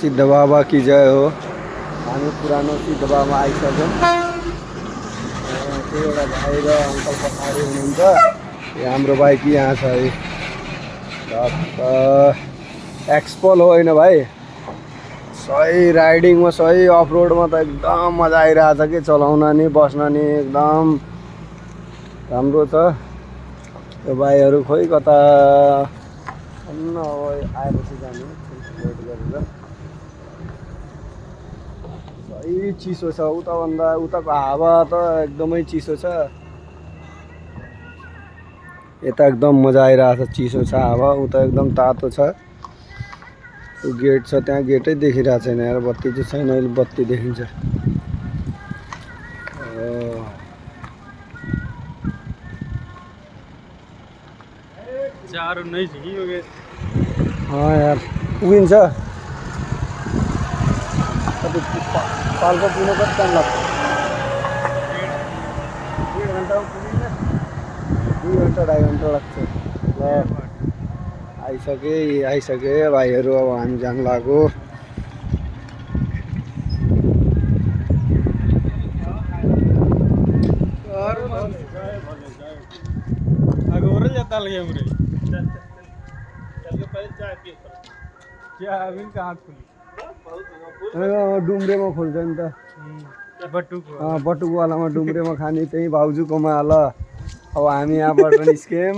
सिद्ध बाबा की जय हो। हामी पुरानो सिद्ध बाबा आइसक्यौँ। त्यो एउटा भाइ र अङ्कल पछाडि हुनुहुन्छ। हाम्रो बाइक यहाँ छ है। एक्सपल हो होइन भाइ, सही राइडिङमा सही अफरोडमा त एकदम मजा आइरहेछ कि चलाउन नि बस्न नि एकदम राम्रो छ। यो भाइहरू खोइ कता अब आएपछि जाने वेट गरेर। सही चिसो छ उताभन्दा उताको हावा त एकदमै चिसो छ। यता एकदम मजा आइरहेछ, चिसो छ हावा, उता एकदम तातो छ। त्यो गेट छ त्यहाँ, गेटै देखिरहेको छैन यार, बत्ती चाहिँ छैन। अहिले बत्ती देखिन्छ। यार पुगिन्छ। पाल्पा पुग्नु कति टाइम लाग्छ? 1 घन्टामा पुगिन्छ। 2 घन्टा 2.5 घन्टा लाग्छ। ल आइसके भाइहरू, अब हामी जानु लाग्यो। डुम्रेमा खोल्छ नि त, बटुकवालामा डुम्रेमा खाने, त्यही भाउजूकोमा। ल अब हामी यहाँबाट निस्क्यौँ।